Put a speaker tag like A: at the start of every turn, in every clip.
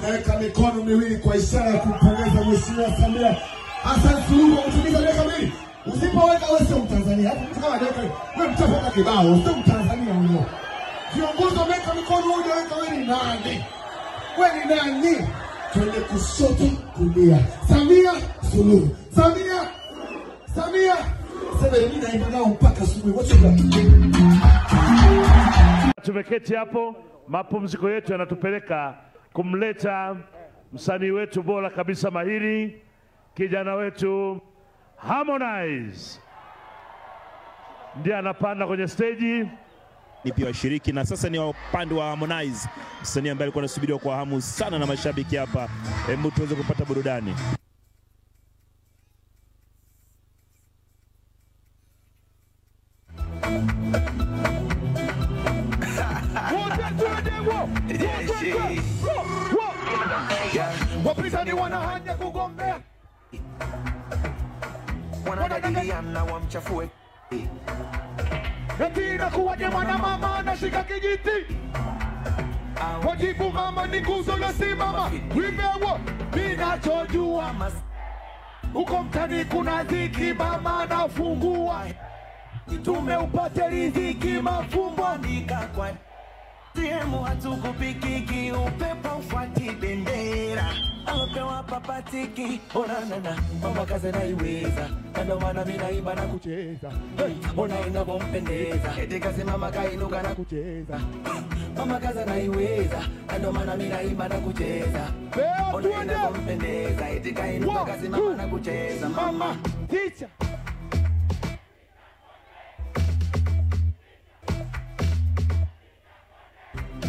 A: tunaweka mikono miwili kwa ishara ya kumpongeza Mheshimiwa Samia Hassan Suluhu kwa kutimiza miaka miwili. Usipoweka wewe sio Mtanzania. Hapo mtu kama dakika wewe mtapata kibao, sio Mtanzania huyo. Viongozi wameka mikono hujaweka wewe ni nani? Wewe ni nani? Twende kushoto kulia. Samia Suluhu. Samia. Sasa mimi naenda nao mpaka asubuhi.
B: Tumeketi hapo, mapumziko yetu yanatupeleka kumleta msanii wetu bora kabisa mahiri, kijana wetu Harmonize. Ndiye anapanda kwenye stage.
C: Ni pia washiriki na sasa ni upande wa Harmonize, msanii ambaye alikuwa anasubiriwa kwa hamu sana na mashabiki hapa. Hebu tuweze kupata burudani.
D: Wapinzani wana haja kugombea, wanadanganyana wamchafue. Eti inakuwaje mwana mama anashika kijiti? Wajibu mama ni nguzo na simama. Wimewa ninachojua uko mtani kuna dhiki, mama anafungua. Tumeupata riziki mafumbo nikakwa. Tiemu hatukupikiki upepo ufuati bendera. Alopewa papatiki onanana mama kaze na iweza. Ndio maana mimi naimba na kucheza. Ona inavyompendeza. Eti kazi mama kainuka na kucheza. Mama kaze na iweza. Ndio maana mimi naimba na kucheza. Ona inavyompendeza. Eti kainuka kazi mama na kucheza. Mama teacher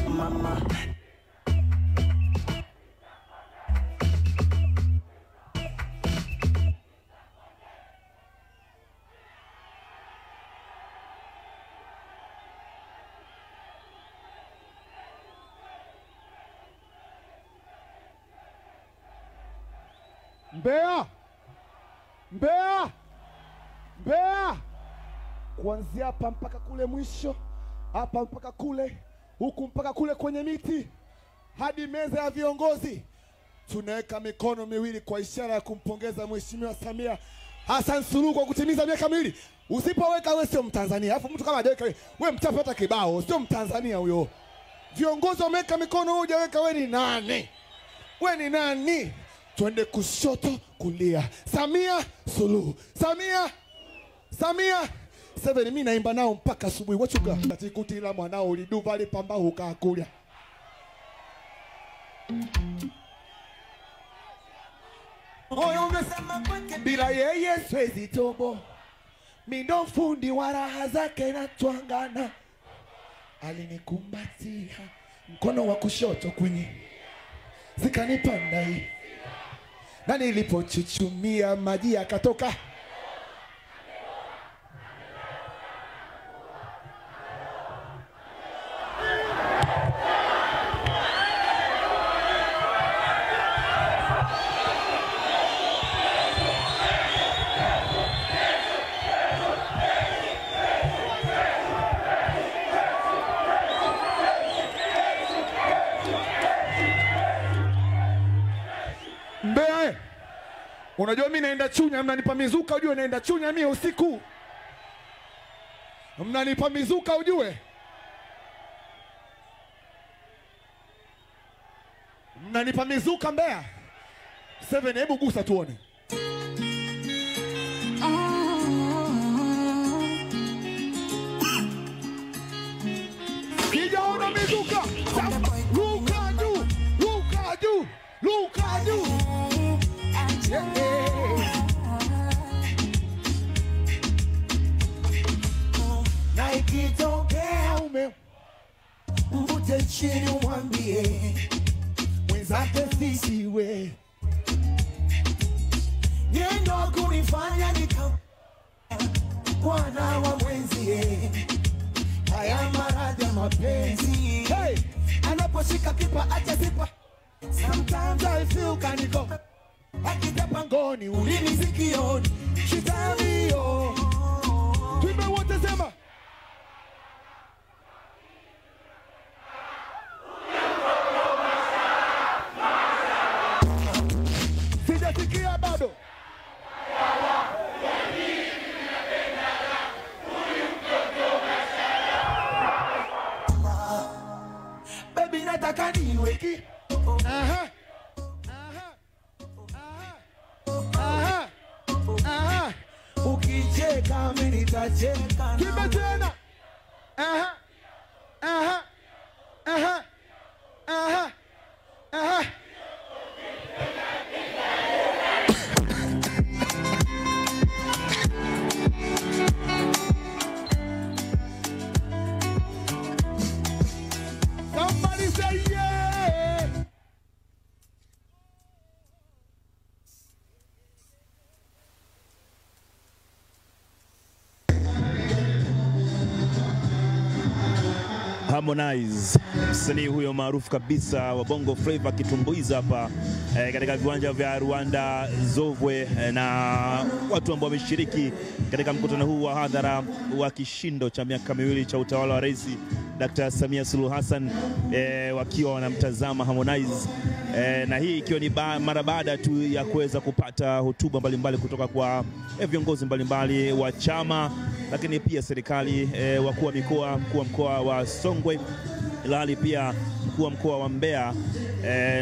D: mama Mbeya kuanzia hapa mpaka kule mwisho, hapa mpaka kule, huku mpaka kule kwenye miti, hadi meza ya viongozi. Tunaweka mikono miwili kwa ishara ya kumpongeza Mheshimiwa Samia Hassan Suluhu kwa kutimiza miaka miwili. Usipoweka wewe sio Mtanzania. Alafu mtu kama hajaweka wewe mtapata kibao, sio Mtanzania huyo. Viongozi wameweka mikono hujaweka wewe ni nani? Wewe ni nani? Twende kushoto kulia. Samia Suluhu. Samia. Sasa mimi naimba nao mpaka asubuhi. Wachuga katikutila mwanao uliduva lipamba ukakulia. Oyo ungesema kwake bila yeye siwezi tobo. Mimi ndo fundi wa raha zake na twangana. Alinikumbatia mkono wa kushoto kwenye zikanipanda hii. Na nilipochuchumia maji yakatoka. Mbeya, unajua mimi naenda Chunya, mnanipa mizuka ujue naenda Chunya mimi usiku. Mnanipa mizuka ujue. Mnanipa mizuka Mbeya. 7 hebu gusa tuone. Kijaona mizuka. Luka juu. Na ikitokea mvute chini umwambie mwenzake sisiwe. Nendo kunifanya bwana wa mwenzie. Haya maradhi ya mapenzi. Hey! Anaposhika kipa acha zipa. Sometimes I feel kaniko. Akitapa ngoni ulimi sikioni. Shitami yo. Tume wote sema. Sijasikia bado.
E: Baby nataka niwe ki.
D: Aha.
E: Ukicheka mimi nitacheka.
D: Kimbe tena. Aha. Aha. Aha. Aha. Aha. Somebody say yeah.
C: Harmonize, msanii huyo maarufu kabisa wa Bongo Flava akitumbuiza hapa katika viwanja vya Rwanda Zovwe, na watu ambao wameshiriki katika mkutano huu wa hadhara wa kishindo cha miaka miwili cha utawala wa Rais Dr. Samia Suluhu Hassan, wakiwa wanamtazama Harmonize, na hii ikiwa ni mara baada tu ya kuweza kupata hotuba mbalimbali kutoka kwa viongozi mbalimbali wa chama, lakini pia serikali, wakuu wa mikoa, mkuu wa mkoa wa Songwe, ilhali pia mkuu wa mkoa wa Mbeya,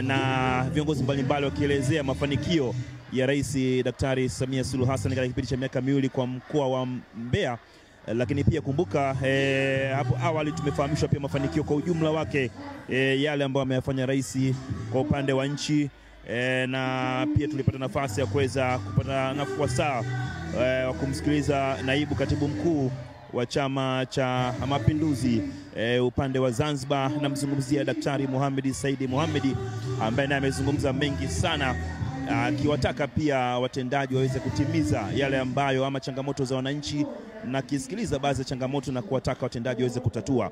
C: na viongozi mbalimbali wakielezea mafanikio ya Rais Daktari Samia Suluhu Hassan katika kipindi cha miaka miwili kwa mkoa wa Mbeya. Lakini pia kumbuka, hapo awali tumefahamishwa pia mafanikio kwa ujumla wake, yale ambayo ameyafanya rais kwa upande wa nchi, na pia tulipata nafasi ya kuweza kupata nafasi wa kumsikiliza naibu katibu mkuu wa Chama cha Mapinduzi upande wa Zanzibar, na mzungumzia Daktari Mohamed Said Mohamed, ambaye naye amezungumza mengi sana, akiwataka pia watendaji waweze kutimiza yale ambayo ama changamoto za wananchi, na kisikiliza baadhi ya changamoto na kuwataka watendaji waweze kutatua.